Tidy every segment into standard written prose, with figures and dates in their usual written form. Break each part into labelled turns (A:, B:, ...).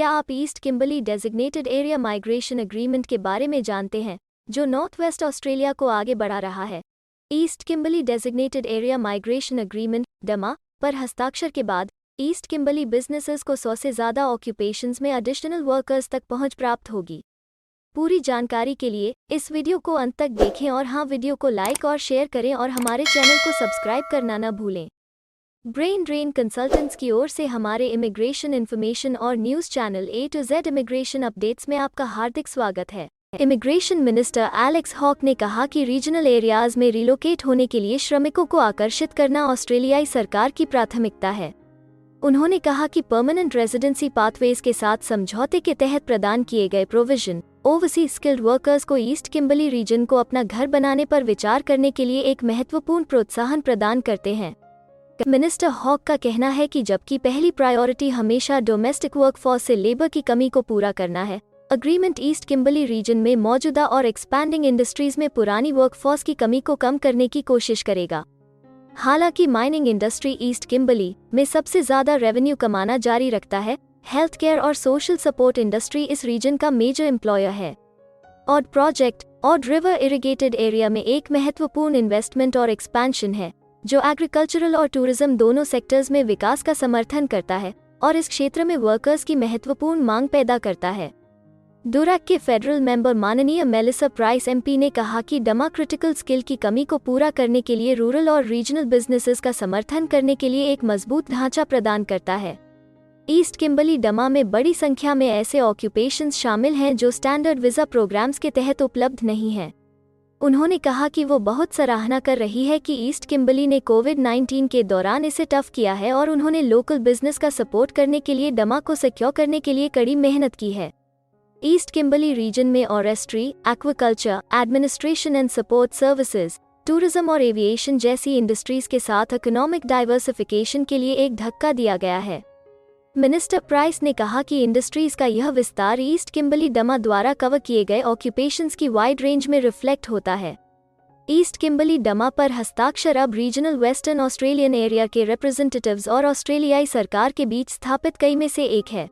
A: क्या आप East Kimberley designated area migration agreement के बारे में जानते हैं, जो नॉर्थ वेस्ट ऑस्ट्रेलिया को आगे बढ़ा रहा है? East Kimberley designated area migration agreement (डमा) पर हस्ताक्षर के बाद ईस्ट किम्बर्ली बिजनेसेस को 100 से ज़्यादा ऑक्यूपेशंस में एडिशनल वर्कर्स तक पहुंच प्राप्त होगी। पूरी जानकारी के लिए इस वीडियो को अंत तक देखें और हाँ, वीडियो को लाइक और शेयर करें और हमारे चैनल को सब्सक्राइब करना न भूलें। ब्रेन ड्रेन कंसल्टेंट्स की ओर से हमारे इमिग्रेशन इन्फॉर्मेशन और news channel A to Z immigration updates में आपका हार्दिक स्वागत है। इमिग्रेशन मिनिस्टर एलेक्स हॉक ने कहा कि रीजनल एरियाज में रिलोकेट होने के लिए श्रमिकों को आकर्षित करना ऑस्ट्रेलियाई सरकार की प्राथमिकता है। उन्होंने कहा कि परमानेंट रेजिडेंसी पाथवेज के साथ समझौते के तहत प्रदान किए गए प्रोविजन ओवरसीज स्किल्ड वर्कर्स को ईस्ट किम्बर्ली रीजन को अपना घर बनाने पर विचार करने के लिए एक महत्वपूर्ण प्रोत्साहन प्रदान करते हैं। मिनिस्टर हॉक का कहना है कि जबकि पहली प्रायोरिटी हमेशा डोमेस्टिक वर्कफोर्स से लेबर की कमी को पूरा करना है, अग्रीमेंट ईस्ट किम्बर्ली रीजन में मौजूदा और एक्सपैंडिंग इंडस्ट्रीज में पुरानी वर्कफोर्स की कमी को कम करने की कोशिश करेगा। हालांकि माइनिंग इंडस्ट्री ईस्ट किम्बर्ली में सबसे ज्यादा रेवेन्यू कमाना जारी रखता है, हेल्थ केयर और सोशल सपोर्ट इंडस्ट्री इस रीजन का मेजर एम्प्लॉयर है। Odd project odd river irrigated area में एक महत्वपूर्ण इन्वेस्टमेंट और एक्सपेंशन है, जो एग्रीकल्चरल और टूरिज्म दोनों सेक्टर्स में विकास का समर्थन करता है और इस क्षेत्र में वर्कर्स की महत्वपूर्ण मांग पैदा करता है। डुरैक के फेडरल मेंबर माननीय मेलिसा प्राइस MP ने कहा कि डमा क्रिटिकल स्किल की कमी को पूरा करने के लिए रूरल और रीजनल बिजनेसेस का समर्थन करने के लिए एक मजबूत ढांचा प्रदान करता है। ईस्ट किम्बर्ली डमा में बड़ी संख्या में ऐसे ऑक्यूपेशंस शामिल हैं जो स्टैंडर्ड वीजा प्रोग्राम्स के तहत उपलब्ध नहीं हैं। उन्होंने कहा कि वो बहुत सराहना कर रही है कि ईस्ट किम्बर्ली ने कोविड-19 के दौरान इसे टफ किया है और उन्होंने लोकल बिजनेस का सपोर्ट करने के लिए डमा को सिक्योर करने के लिए कड़ी मेहनत की है। ईस्ट किम्बर्ली रीजन में forestry, aquaculture, administration and support services, tourism और एविएशन जैसी इंडस्ट्रीज के साथ इकोनॉमिक डाइवर्सिफिकेशन के लिए एक धक्का दिया गया है। मिनिस्टर प्राइस ने कहा कि इंडस्ट्रीज का यह विस्तार ईस्ट किम्बर्ली डमा द्वारा कवर किए गए ऑक्यूपेशंस की वाइड रेंज में रिफ्लेक्ट होता है। ईस्ट किम्बर्ली डमा पर हस्ताक्षर अब रीजनल वेस्टर्न ऑस्ट्रेलियन एरिया के रिप्रेजेंटेटिव्स और ऑस्ट्रेलियाई सरकार के बीच स्थापित कई में से एक है।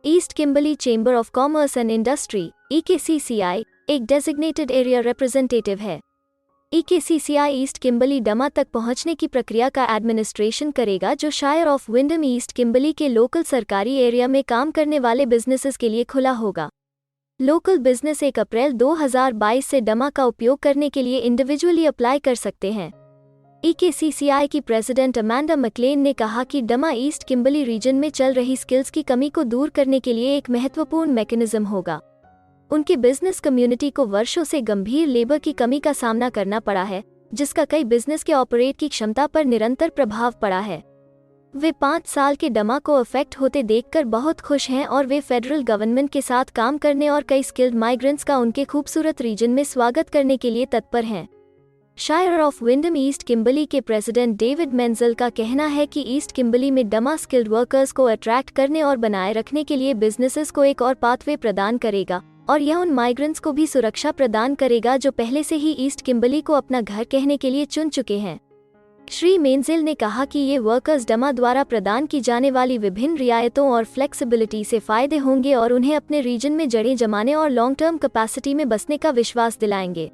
A: East Kimberley chamber of commerce and industry EKCCI एक डेजिग्नेटेड एरिया रिप्रेजेंटेटिव है। EKCCI ईस्ट किम्बर्ली डमा तक पहुंचने की प्रक्रिया का एडमिनिस्ट्रेशन करेगा, जो shire of Wyndham East Kimberley के लोकल सरकारी एरिया में काम करने वाले बिजनेसेस के लिए खुला होगा। लोकल बिजनेस 1 अप्रैल 2022 से डमा का उपयोग करने के लिए इंडिविजुअली अप्लाई कर सकते हैं। EKCCI की प्रेसिडेंट अमांडा मैकलेन ने कहा कि डमा ईस्ट किम्बर्ली रीजन में चल रही स्किल्स की कमी को दूर करने के लिए एक महत्वपूर्ण मैकेनिज्म होगा। उनके बिजनेस कम्युनिटी को वर्षों से गंभीर लेबर की कमी का सामना करना पड़ा है, जिसका कई बिजनेस के ऑपरेट की क्षमता पर निरंतर प्रभाव पड़ा है। वे 5 साल के डमा को अफेक्ट होते देखकर बहुत खुश हैं और वे फेडरल गवर्नमेंट के साथ काम करने और कई स्किल्ड माइग्रेंट्स का उनके खूबसूरत रीजन में स्वागत करने के लिए तत्पर हैं। शायर ऑफ विंडम ईस्ट किम्बर्ली के प्रेसिडेंट डेविड मेंजल का कहना है कि ईस्ट किम्बर्ली में डमा स्किल्ड वर्कर्स को अट्रैक्ट करने और बनाए रखने के लिए बिजनेसेस को एक और पाथवे प्रदान करेगा, और यह उन माइग्रेंट्स को भी सुरक्षा प्रदान करेगा जो पहले से ही ईस्ट किम्बर्ली को अपना घर कहने के लिए चुन चुके हैं। श्री मेंजिल ने कहा कि ये वर्कर्स डमा द्वारा प्रदान की जाने वाली विभिन्न रियायतों और फ्लेक्सिबिलिटी से फायदे होंगे और उन्हें अपने रीजन में जड़ें जमाने और लॉन्ग टर्म कैपेसिटी में बसने का विश्वास दिलाएंगे।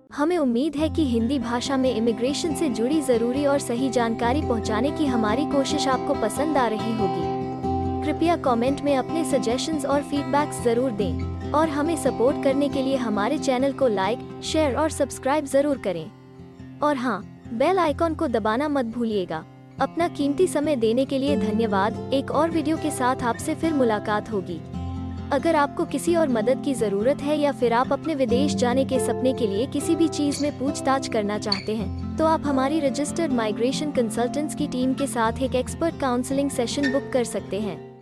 A: हमें उम्मीद है कि हिंदी भाषा में इमिग्रेशन से जुड़ी जरूरी और सही जानकारी पहुंचाने की हमारी कोशिश आपको पसंद आ रही होगी। कृपया कमेंट में अपने सजेशंस और फीडबैक्स जरूर दें और हमें सपोर्ट करने के लिए हमारे चैनल को लाइक, शेयर और सब्सक्राइब जरूर करें। और हाँ, बेल आइकॉन को दबाना मत भूलिएगा। अपना कीमती समय देने के लिए धन्यवाद। एक और वीडियो के साथ आपसे फिर मुलाकात होगी। अगर आपको किसी और मदद की जरूरत है या फिर आप अपने विदेश जाने के सपने के लिए किसी भी चीज में पूछताछ करना चाहते हैं, तो आप हमारी रजिस्टर्ड माइग्रेशन कंसल्टेंट्स की टीम के साथ एक एक्सपर्ट काउंसलिंग सेशन बुक कर सकते हैं।